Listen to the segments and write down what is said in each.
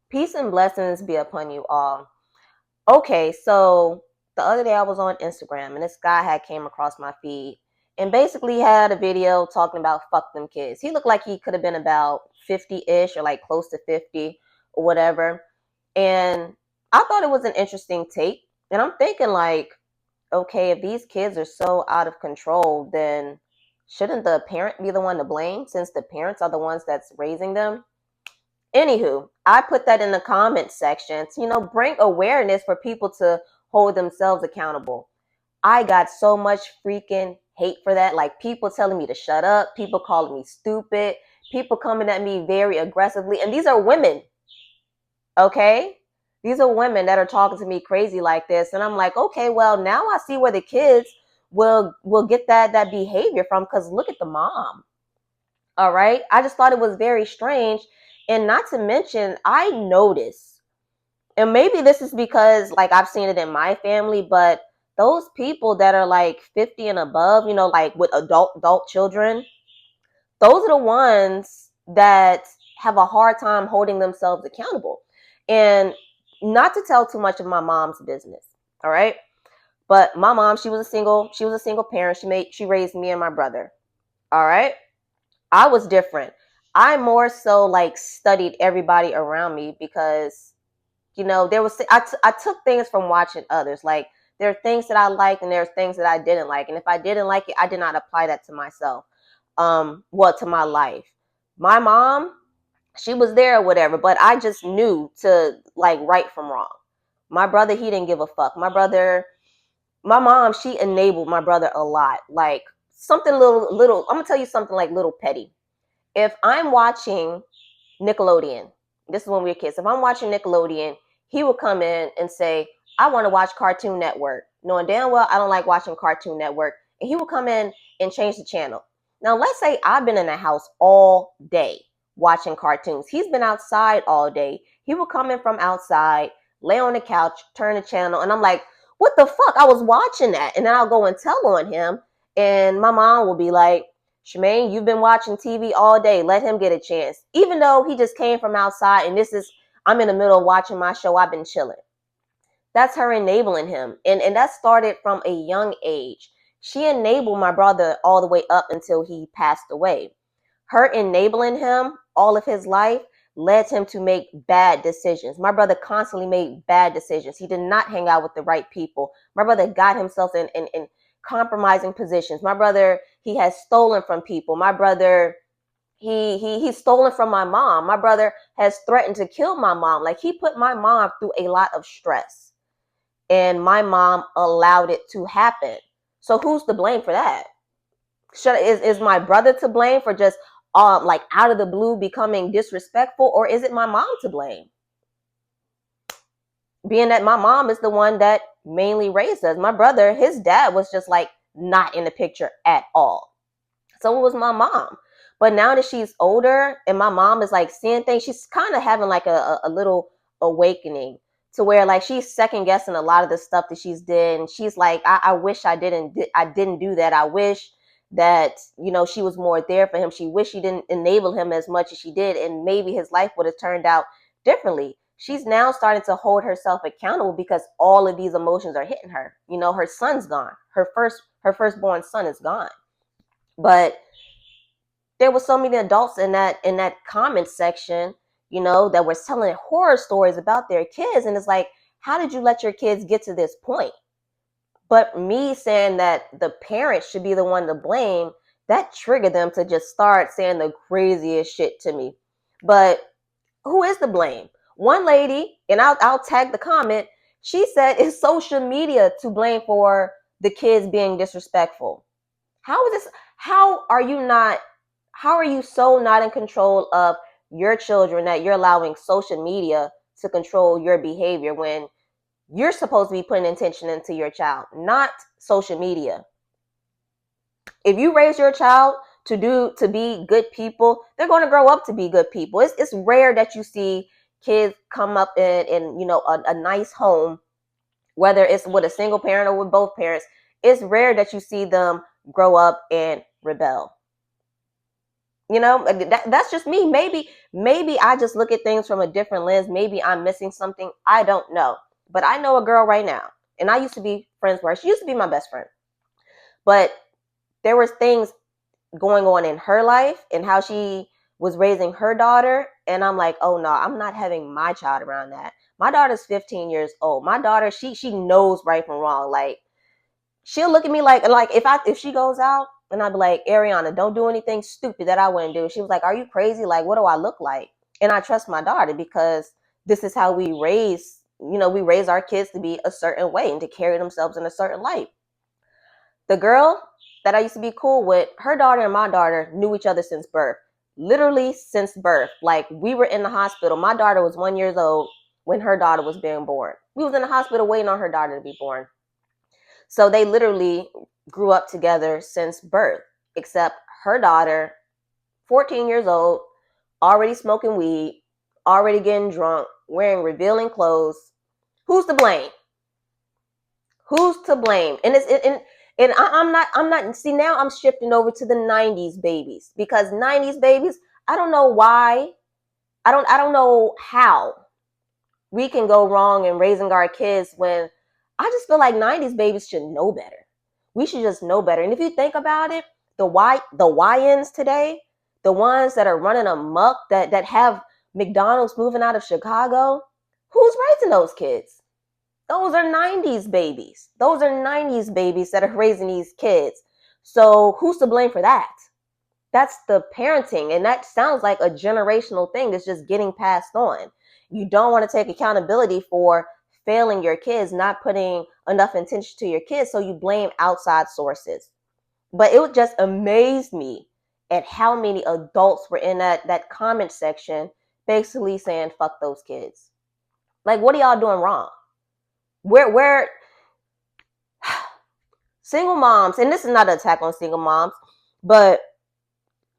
Peace and blessings be upon you all. Okay, so the other day I was on Instagram and this guy had came across my feed and basically had a video talking about fuck them kids. He looked like he could have been about 50-ish or like close to 50 or whatever. And I thought it was an interesting take. And I'm thinking like, okay, if these kids are so out of control, then shouldn't the parent be the one to blame since the parents are the ones that's raising them? Anywho, I put that in the comment section to, bring awareness for people to hold themselves accountable. I got so much freaking hate for that. Like people telling me to shut up, people calling me stupid, people coming at me very aggressively. And these are women, okay? These are women that are talking to me crazy like this. And I'm like, okay, well, now I see where the kids will get that behavior from, because look at the mom. All right. I just thought it was very strange. And not to mention, I noticed, and maybe this is because like I've seen it in my family, but those people that are like 50 and above, like with adult children, those are the ones that have a hard time holding themselves accountable. And not to tell too much of my mom's business. All right. But my mom, she was a single parent. She raised me and my brother. All right. I was different. I more so like studied everybody around me because, I took things from watching others. Like there are things that I liked and there are things that I didn't like. And if I didn't like it, I did not apply that to myself. To my life. My mom, she was there or whatever, but I just knew to like right from wrong. My brother, he didn't give a fuck. My mom, she enabled my brother a lot. Like something little, I'm gonna tell you something like little petty. If I'm watching Nickelodeon, this is when we were kids. If I'm watching Nickelodeon, he would come in and say, I want to watch Cartoon Network, knowing damn well I don't like watching Cartoon Network. And he would come in and change the channel. Now, let's say I've been in the house all day watching cartoons. He's been outside all day. He would come in from outside, lay on the couch, turn the channel, and I'm like, what the fuck? I was watching that. And then I'll go and tell on him. And my mom will be like, Shemaine, you've been watching TV all day. Let him get a chance. Even though he just came from outside and I'm in the middle of watching my show. I've been chilling. That's her enabling him. And that started from a young age. She enabled my brother all the way up until he passed away. Her enabling him all of his life led him to make bad decisions. My brother constantly made bad decisions. He did not hang out with the right people. My brother got himself in compromising positions. My brother, he has stolen from people. My brother, he's stolen from my mom. My brother has threatened to kill my mom. Like he put my mom through a lot of stress. And my mom allowed it to happen. So who's to blame for that? Is my brother to blame for just like out of the blue becoming disrespectful, or is it my mom to blame? Being that my mom is the one that mainly raised us. My brother, his dad was just like not in the picture at all. So it was my mom. But now that she's older and my mom is like seeing things, she's kind of having like a little awakening to where like she's second guessing a lot of the stuff that she's did. And she's like, I wish I didn't do that. I wish that, she was more there for him. She wished she didn't enable him as much as she did. And maybe his life would have turned out differently. She's now starting to hold herself accountable because all of these emotions are hitting her. Her son's gone. Her firstborn son is gone. But there were so many adults in that comment section, that were telling horror stories about their kids. And it's like, how did you let your kids get to this point? But me saying that the parents should be the one to blame, that triggered them to just start saying the craziest shit to me. But who is to blame? One lady, and I'll tag the comment, she said it's social media to blame for the kids being disrespectful. How is this? How are you not? How are you so not in control of your children that you're allowing social media to control your behavior when you're supposed to be putting intention into your child, not social media? If you raise your child to be good people, they're going to grow up to be good people. It's rare that you see kids come up in a nice home, whether it's with a single parent or with both parents. It's rare that you see them grow up and rebel. You know, that's just me. Maybe I just look at things from a different lens. Maybe I'm missing something. I don't know. But I know a girl right now, and I used to be friends with her. She used to be my best friend. But there was things going on in her life and how she was raising her daughter. And I'm like, oh no, I'm not having my child around that. My daughter's 15 years old. My daughter, she knows right from wrong. Like, she'll look at me like if she goes out and I'd be like, Ariana, don't do anything stupid that I wouldn't do. She was like, are you crazy? Like, what do I look like? And I trust my daughter because this is how we raise, we raise our kids to be a certain way and to carry themselves in a certain light. The girl that I used to be cool with, her daughter and my daughter knew each other since birth. Literally since birth. Like, we were in the hospital. My daughter was 1 year old when her daughter was being born. We was in the hospital waiting on her daughter to be born. So they literally grew up together since birth, except her daughter, 14 years old, already smoking weed, already getting drunk, wearing revealing clothes. Who's to blame? Who's to blame? I'm not see, now I'm shifting over to the 90s babies, because 90s babies, I don't know why. I don't know how we can go wrong in raising our kids when I just feel like 90s babies should know better. We should just know better. And if you think about it, the YNs today, the ones that are running amok, that have McDonald's moving out of Chicago, who's raising those kids? Those are 90s babies. Those are 90s babies that are raising these kids. So who's to blame for that? That's the parenting. And that sounds like a generational thing that's just getting passed on. You don't want to take accountability for failing your kids, not putting enough attention to your kids. So you blame outside sources. But it just amazed me at how many adults were in that comment section basically saying, fuck those kids. Like, what are y'all doing wrong? Where single moms, and this is not an attack on single moms, but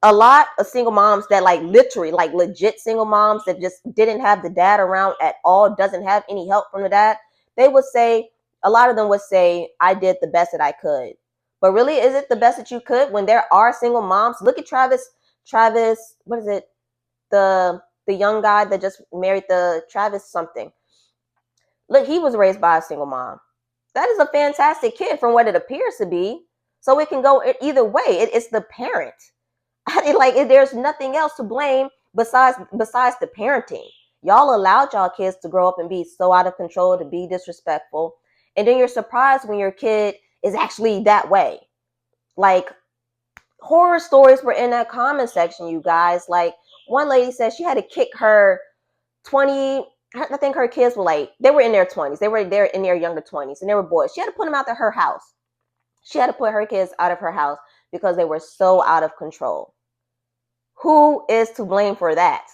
a lot of single moms that literally legit single moms that just didn't have the dad around at all, doesn't have any help from the dad, they would say, a lot of them would say, I did the best that I could. But really, is it the best that you could when there are single moms? Look at Travis, what is it? The young guy that just married the Travis something. Look, he was raised by a single mom. That is a fantastic kid from what it appears to be. So it can go either way. It's the parent. There's nothing else to blame besides the parenting. Y'all allowed y'all kids to grow up and be so out of control, to be disrespectful, and then you're surprised when your kid is actually that way. Like, horror stories were in that comment section, you guys. Like, one lady said she had to kick her 20, I think her kids were they were in their 20s. They were there in their younger 20s, and they were boys. She had to put them out of her house. She had to put her kids out of her house because they were so out of control. Who is to blame for that?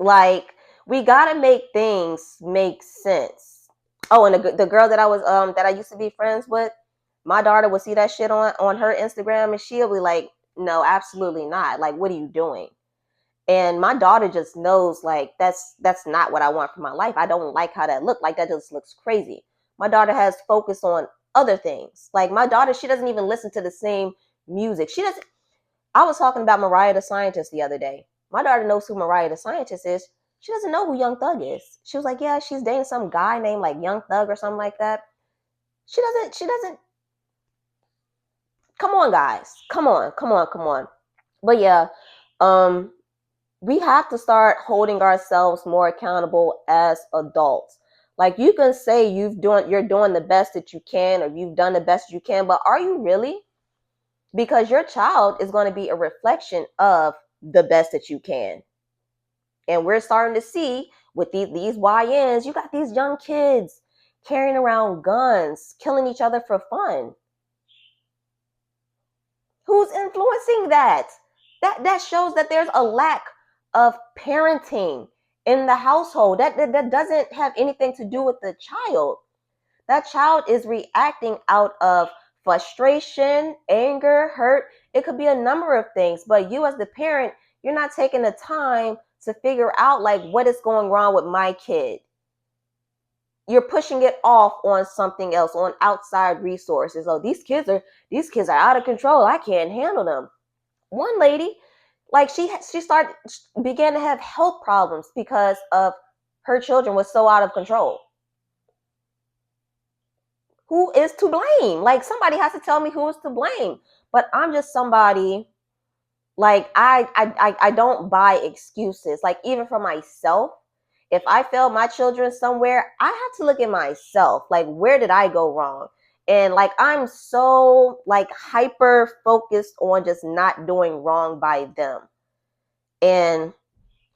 Like, we gotta make things make sense. Oh, and the girl that I used to be friends with, my daughter would see that shit on her Instagram, and she'll be like, no, absolutely not. Like, what are you doing? And my daughter just knows, like, that's not what I want for my life. I don't like how that looked. Like, that just looks crazy. My daughter has focus on other things. Like, my daughter, she doesn't even listen to the same music. I was talking about Mariah the Scientist the other day. My daughter knows who Mariah the Scientist is. She doesn't know who Young Thug is. She was like, yeah, she's dating some guy named like Young Thug or something like that. She doesn't. Come on, guys. Come on. But yeah, we have to start holding ourselves more accountable as adults. Like, you can say you're doing the best that you can, or you've done the best you can, but are you really? Because your child is going to be a reflection of the best that you can. And we're starting to see with these YNs, you got these young kids carrying around guns, killing each other for fun. Who's influencing that? That shows that there's a lack of parenting in the household. That doesn't have anything to do with the child. That child is reacting out of frustration, anger, hurt. It could be a number of things, but you as the parent, you're not taking the time to figure out like what is going wrong with my kid. You're pushing it off on something else, on outside resources. Oh, these kids are out of control. I can't handle them. One lady, Like began to have health problems because of her children was so out of control. Who is to blame? Like somebody has to tell me who is to blame. But I'm just somebody, like I don't buy excuses. Like even for myself, if I failed my children somewhere, I have to look at myself. Like where did I go wrong? And like I'm so like hyper focused on just not doing wrong by them. And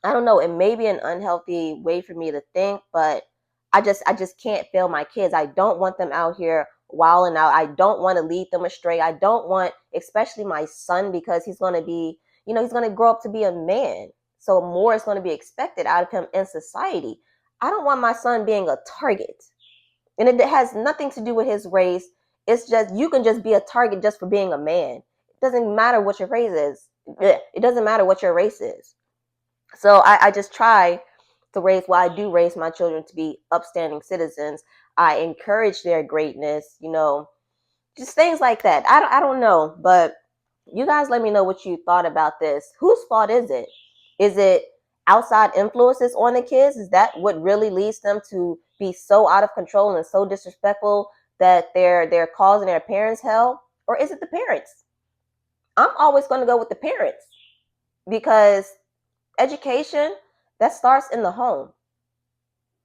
I don't know, it may be an unhealthy way for me to think, but I just can't fail my kids. I don't want them out here wilding out. I don't want to lead them astray. I don't want, especially my son, because he's going to be, he's going to grow up to be a man. So more is going to be expected out of him in society. I don't want my son being a target. And it has nothing to do with his race. It's just, you can just be a target just for being a man. It doesn't matter what your race is. It doesn't matter what your race is. So I just try to raise, well, I do raise my children to be upstanding citizens. I encourage their greatness, just things like that. I don't know, but you guys let me know what you thought about this. Whose fault is it? Is it outside influences on the kids? Is that what really leads them to be so out of control and so disrespectful that they're causing their parents hell? Or is it the parents? I'm always going to go with the parents because education, that starts in the home.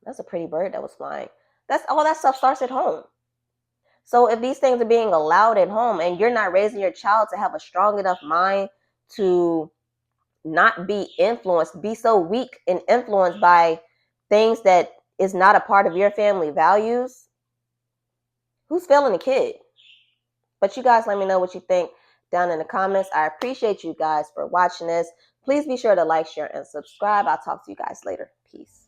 That's a pretty bird that was flying. That's all, that stuff starts at home. So if these things are being allowed at home and you're not raising your child to have a strong enough mind to not be influenced, be so weak and influenced by things that is not a part of your family values, who's failing the kid? But you guys let me know what you think down in the comments. I appreciate you guys for watching this. Please be sure to like, share, and subscribe. I'll talk to you guys later. Peace.